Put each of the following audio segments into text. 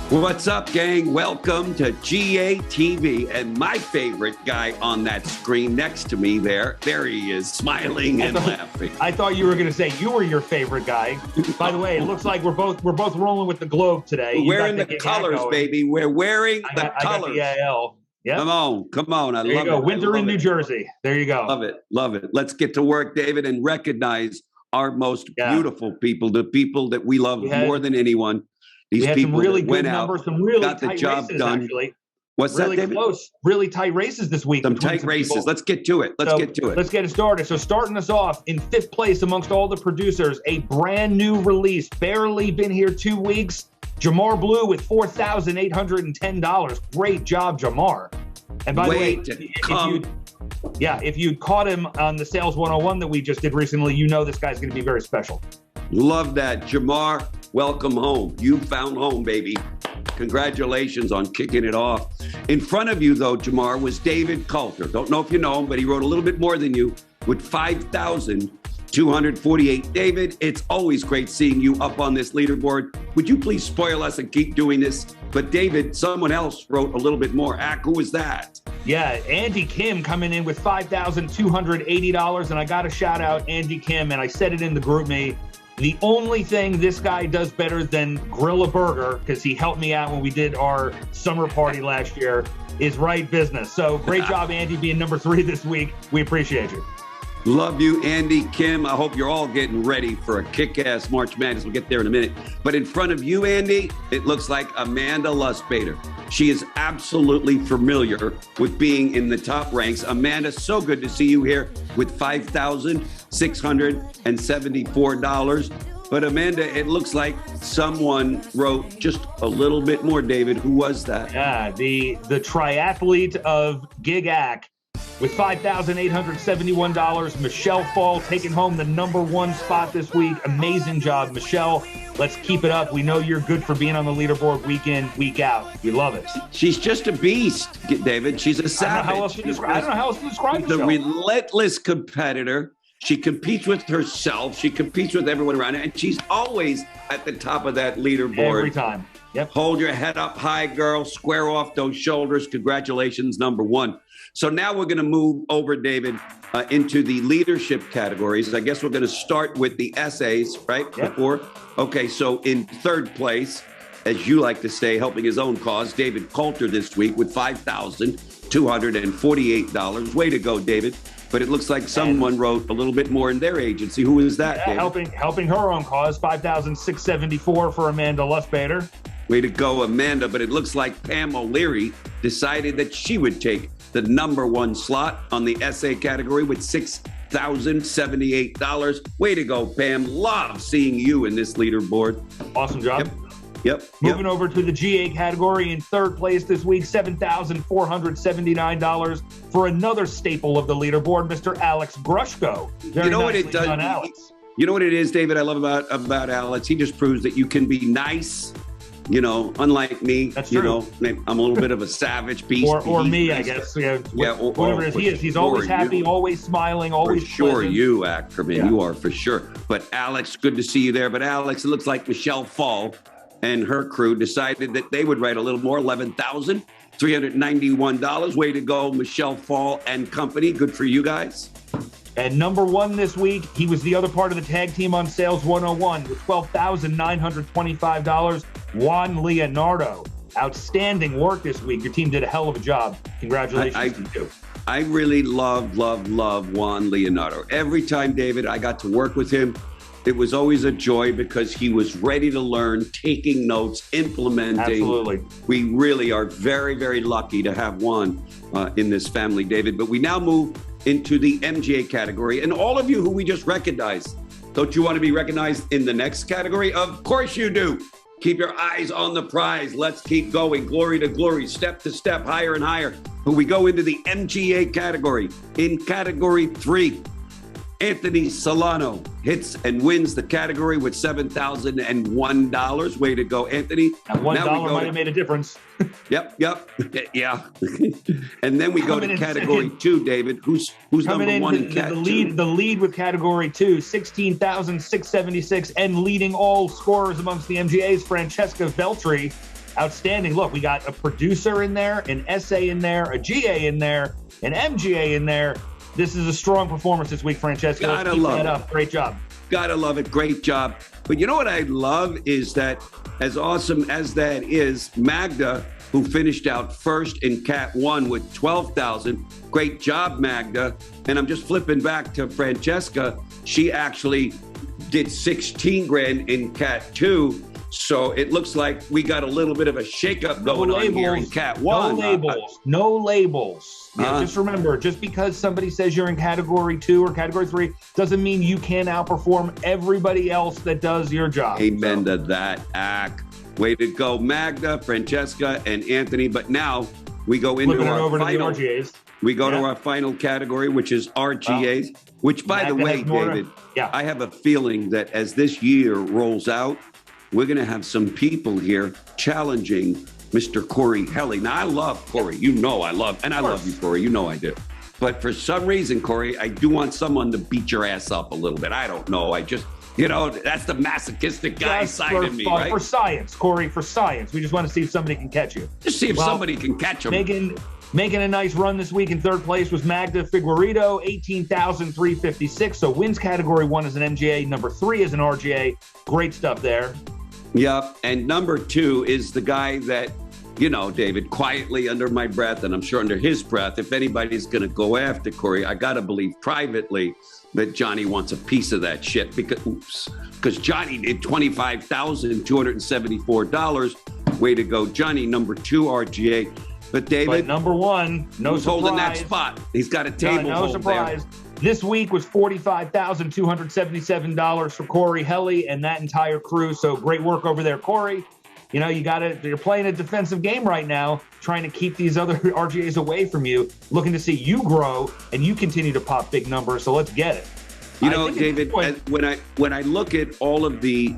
What's up, gang? Welcome to Gatv, and my favorite guy on that screen next to me there he is, smiling and laughing. I thought you were going to say you were your favorite guy. By the way, it looks like we're both rolling with the globe today. We're wearing the colors, baby. We're wearing the colors. I got the AL. Yep. Come on. There you go. Winter in New Jersey. There you go. Love it. Let's get to work, David, and recognize our most beautiful people, the people that we love more than anyone. These people some really went good out, numbers, some really got the tight job races, done. Actually. What's really that, David? Close, really tight races this week. Some tight races. People. Let's get to it. Let's get it started. So starting us off in 5th place amongst all the producers, a brand new release, barely been here 2 weeks. Jamar Blue with $4,810. Great job, Jamar. And by the way, if you caught him on the Sales 101 that we just did recently, you know this guy's going to be very special. Love that. Jamar, welcome home. You found home, baby. Congratulations on kicking it off. In front of you, though, Jamar, was David Coulter. Don't know if you know him, but he wrote a little bit more than you with 5,248. David, it's always great seeing you up on this leaderboard. Would you please spoil us and keep doing this? But David, someone else wrote a little bit more. Who was that? Yeah, Andy Kim coming in with $5,280. And I got to shout out Andy Kim, and I said it in the group me. The only thing this guy does better than grill a burger, because he helped me out when we did our summer party last year, is write business. So great job, Andy, being number 3 this week. We appreciate you. Love you, Andy Kim. I hope you're all getting ready for a kick-ass March Madness. We'll get there in a minute. But in front of you, Andy, it looks like Amanda Lusbader. She is absolutely familiar with being in the top ranks. Amanda, so good to see you here with $5,674. But Amanda, it looks like someone wrote just a little bit more. David, who was that? Yeah, the triathlete of Gig-Ack with $5,871. Michelle Fall taking home the number 1 spot this week. Amazing job, Michelle. Let's keep it up. We know you're good for being on the leaderboard week in, week out. We love it. She's just a beast, David. She's a savage. I don't know how else to describe She's a relentless competitor. She competes with herself. She competes with everyone around her. And she's always at the top of that leaderboard. Every time. Yep. Hold your head up high, girl. Square off those shoulders. Congratulations, number 1. So now we're going to move over, David, into the leadership categories. I guess we're going to start with the essays, right? Yep. Okay, so in 3rd place, as you like to say, helping his own cause, David Coulter this week with $5,248. Way to go, David. But it looks like someone wrote a little bit more in their agency. Who is that, David? Helping her own cause, $5,674 for Amanda Lusbader. Way to go, Amanda. But it looks like Pam O'Leary decided that she would take the number 1 slot on the essay category with $6,078. Way to go, Pam. Love seeing you in this leaderboard. Awesome job. Yep. Moving over to the GA category in 3rd place this week, $7,479 for another staple of the leaderboard, Mr. Alex Grushko. You know what it does? You know what it is, David, I love about Alex? He just proves that you can be nice. You know, unlike me, That's true. I'm a little bit of a savage beast. or me, I guess. Whatever it is, he's always happy, always smiling, always for sure. pleasant. You, Ackerman, you are for sure. But Alex, good to see you there. But Alex, it looks like Michelle Fall and her crew decided that they would write a little more, $11,391. Way to go, Michelle Fall and company. Good for you guys. And number 1 this week, he was the other part of the tag team on Sales 101 with $12,925. Juan Leonardo. Outstanding work this week. Your team did a hell of a job. Congratulations to you. I really love Juan Leonardo. Every time, David, I got to work with him, it was always a joy because he was ready to learn, taking notes, implementing. Absolutely. We really are very, very lucky to have Juan in this family, David. But we now move into the MGA category. And all of you who we just recognized, don't you want to be recognized in the next category? Of course you do. Keep your eyes on the prize. Let's keep going. Glory to glory, step to step, higher and higher. But we go into the MGA category. In category 3, Anthony Solano hits and wins the category with $7,001. Way to go, Anthony. That $1 might have made a difference. Yep. Yeah. And then we go to category 2, David. Who's number one in category 2? The lead with category 2, 16,676, and leading all scorers amongst the MGAs, Francesca Veltri. Outstanding. Look, we got a producer in there, an SA in there, a GA in there, an MGA in there. This is a strong performance this week, Francesca. Gotta love it. Up. Great job. Gotta love it. Great job. But you know what I love is that, as awesome as that is, Magda, who finished out first in Cat 1 with 12,000. Great job, Magda. And I'm just flipping back to Francesca. She actually did 16 grand in Cat 2. So it looks like we got a little bit of a shakeup going on here in Cat 1. No labels. Yeah, just remember, just because somebody says you're in category 2 or category 3 doesn't mean you can outperform everybody else that does your job. Amen to that, Ack. Way to go, Magda, Francesca, and Anthony. But now we go into our final. We go to our final category, which is RGAs. Which, by the way, David, I have a feeling that as this year rolls out, we're going to have some people here challenging Mr. Corey Helly. Now, I love Corey. You know I love, and I love you, Corey. You know I do. But for some reason, Corey, I do want someone to beat your ass up a little bit. I don't know. I just, that's the masochistic guy side of me, right? For science, Corey, for science. We just want to see if somebody can catch you. Just see if somebody can catch him. Making a nice run this week in third place was Magda Figueredo, 18,356. So wins category 1 as an MGA, number 3 as an RGA. Great stuff there. Yep. And number 2 is the guy that, David, quietly under my breath, and I'm sure under his breath, if anybody's going to go after Corey, I got to believe privately that Johnny wants a piece of that shit because Johnny did $25,274. Way to go, Johnny, number 2 RGA. But David, number 1, who's holding that spot? He's got a table no surprise. There. This week was $45,277 for Corey Helly and that entire crew. So great work over there, Corey. You're playing a defensive game right now, trying to keep these other RGAs away from you, looking to see you grow and you continue to pop big numbers. So let's get it. David, when I look at all of the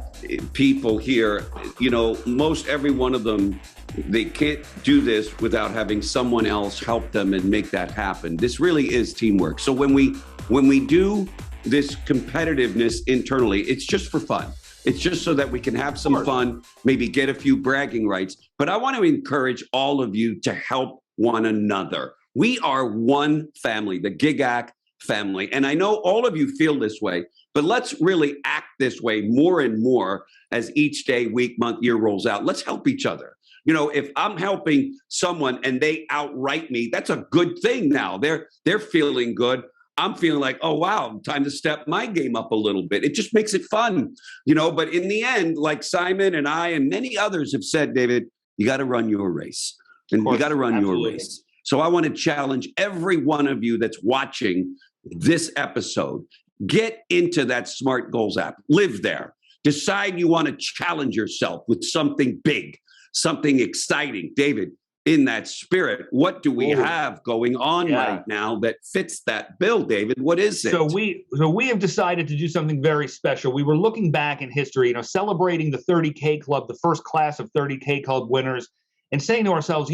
people here, most every one of them, they can't do this without having someone else help them and make that happen. This really is teamwork. So when we do this competitiveness internally, it's just for fun. It's just so that we can have some fun, maybe get a few bragging rights. But I want to encourage all of you to help one another. We are one family, the GigAct family. And I know all of you feel this way, but let's really act this way more and more as each day, week, month, year rolls out. Let's help each other. If I'm helping someone and they outright me, that's a good thing now. They're feeling good. I'm feeling like, oh, wow, time to step my game up a little bit. It just makes it fun, but in the end, like Simon and I and many others have said, David, you got to run your race and you got to run your race. So I want to challenge every one of you that's watching this episode. Get into that Smart Goals app. Live there. Decide you want to challenge yourself with something big, something exciting. David, in that spirit, what do we have going on right now that fits that bill, David? What is it? So we have decided to do something very special. We were looking back in history, celebrating the 30K Club, the first class of 30K Club winners, and saying to ourselves,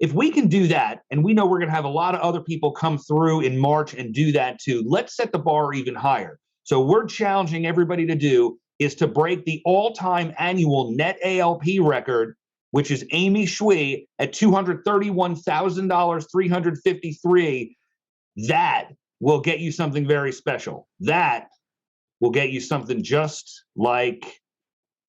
if we can do that, and we know we're going to have a lot of other people come through in March and do that too, let's set the bar even higher. So we're challenging everybody to do is to break the all-time annual net ALP record, which is Amy Shui at $231,000, 353. That will get you something very special. That will get you something just like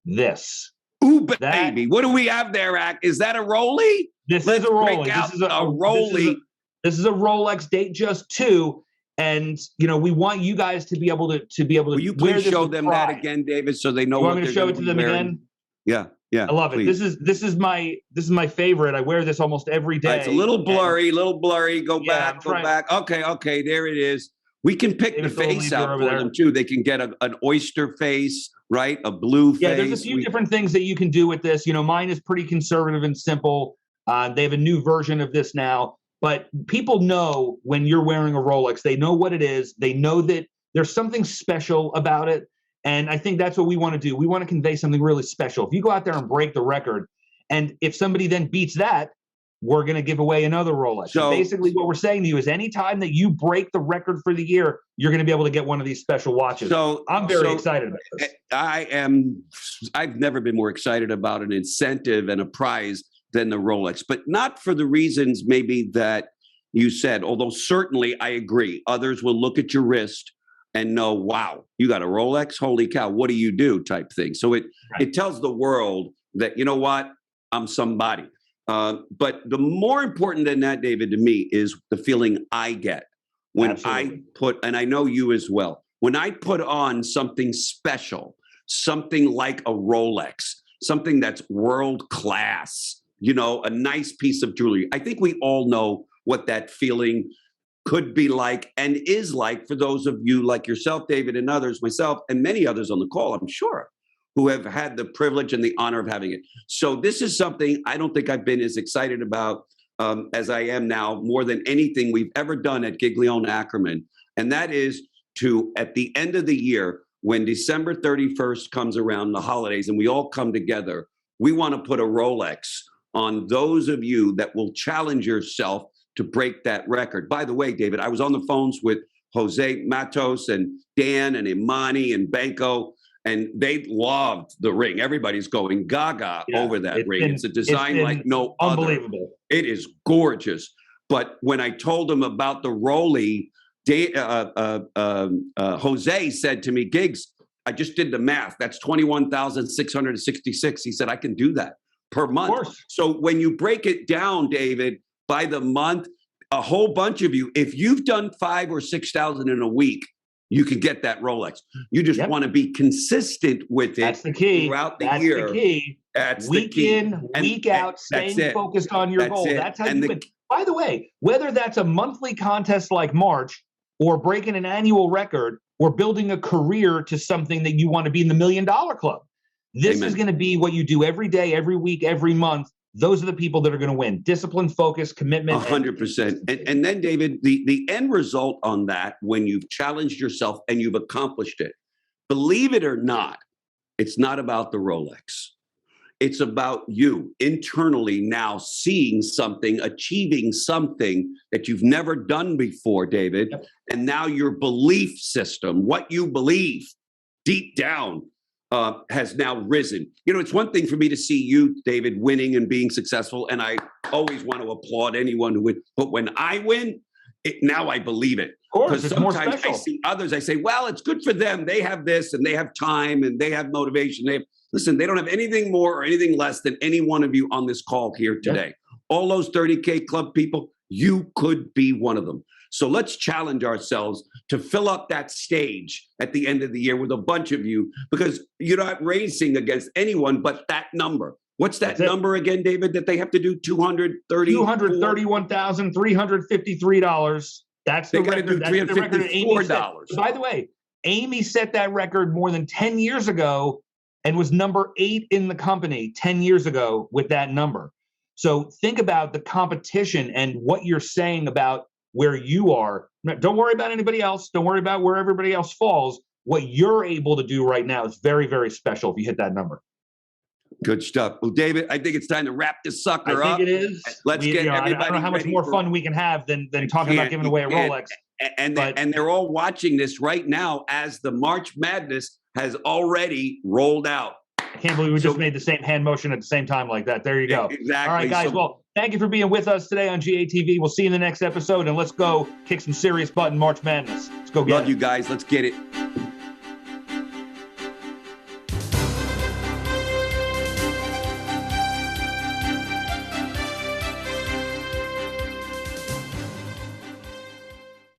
this. Ooh, baby. What do we have there, Ack? Is that a Roly? This is a Roly. This is a Roly. This is a Rolex Date Just 2. And, we want you guys to be able to Will you please show them that again, David, so they know what they're going to show it to them again? Yeah. Yeah, I love it. This is my favorite. I wear this almost every day. It's a little blurry, Go back. Okay, there it is. We can pick the face out for them too. They can get an oyster face, right? A blue face. Yeah, there's a few different things that you can do with this. Mine is pretty conservative and simple. They have a new version of this now, but people know when you're wearing a Rolex. They know what it is. They know that There's something special about it. And I think that's what we want to do. We want to convey something really special. If you go out there and break the record, and if somebody then beats that, we're going to give away another Rolex. So basically what we're saying to you is anytime that you break the record for the year, you're going to be able to get one of these special watches. So I'm very excited about this. I've never been more excited about an incentive and a prize than the Rolex, but not for the reasons maybe that you said, although certainly I agree. Others will look at your wrist and know, wow, you got a Rolex? Holy cow, what do you do type thing. So it tells the world that, you know what, I'm somebody. But the more important than that, David, to me, is the feeling I get when I put, and I know you as well, when I put on something special, something like a Rolex, something that's world class, you know, a nice piece of jewelry. I think we all know what that feeling could be like and is like for those of you like yourself, David, and others, myself, and many others on the call, I'm sure, who have had the privilege and the honor of having it. So this is something I don't think I've been as excited about as I am now, more than anything we've ever done at Giglione Ackerman. And that is to, at the end of the year, when December 31st comes around, the holidays, and we all come together, we want to put a Rolex on those of you that will challenge yourself to break that record. By the way, David, I was on the phones with Jose Matos and Dan and Imani and Banco, and they loved the ring. Everybody's going gaga over that ring. It's a design like no other. Unbelievable. It is gorgeous. But when I told them about the Roly, Jose said to me, Giggs, I just did the math. That's 21,666. He said, I can do that per month. So when you break it down, David, by the month, a whole bunch of you, if you've done 5,000 or 6,000 in a week, you can get that Rolex. You just want to be kind with it. That's the key. Throughout the year. That's the key. That's week the key. in, week out, staying focused on your goal. That's how you win. By the way, whether that's a monthly contest like March or breaking an annual record or building a career to something that you want to be in the $1 Million Club, this is going to be what you do every day, every week, every month. Those are the people that are going to win. Discipline, focus, commitment. 100%. And then, David, the end result on that, when you've challenged yourself and you've accomplished it, believe it or not, it's not about the Rolex. It's about you internally now seeing something, achieving something that you've never done before, David. And now your belief system, what you believe deep down, has now risen. You know, it's one thing for me to see you, David, winning and being successful, and I always want to applaud anyone who wins. But when I win, now I believe it. Because sometimes I see others, I say, well, it's good for them. They have this, and they have time, and they have motivation. Listen, they don't have anything more or anything less than any one of you on this call here today. All those 30K club people, you could be one of them. So let's challenge ourselves to fill up that stage at the end of the year with a bunch of you, because you're not racing against anyone but that number. What's that number again, David, that they have to do? $231,353. That's the record. That's the record that Amy set. By the way, Amy set that record more than 10 years ago and was number 8 in the company 10 years ago with that number. So think about the competition and what you're saying about where you are. Don't worry about anybody else. Don't worry about where everybody else falls. What you're able to do right now is very, very special if you hit that number. Good stuff. Well, David, I think it's time to wrap this sucker up. I think it is. Let's get everybody. I don't know how much more fun we can have than talking about giving away a Rolex. And they're all watching this right now as the March Madness has already rolled out. I can't believe we just made the same hand motion at the same time like that. There you go. Exactly. All right, guys. Well, thank you for being with us today on GATV. We'll see you in the next episode, and let's go kick some serious butt in March Madness. Let's go get it. Love you guys. Let's get it.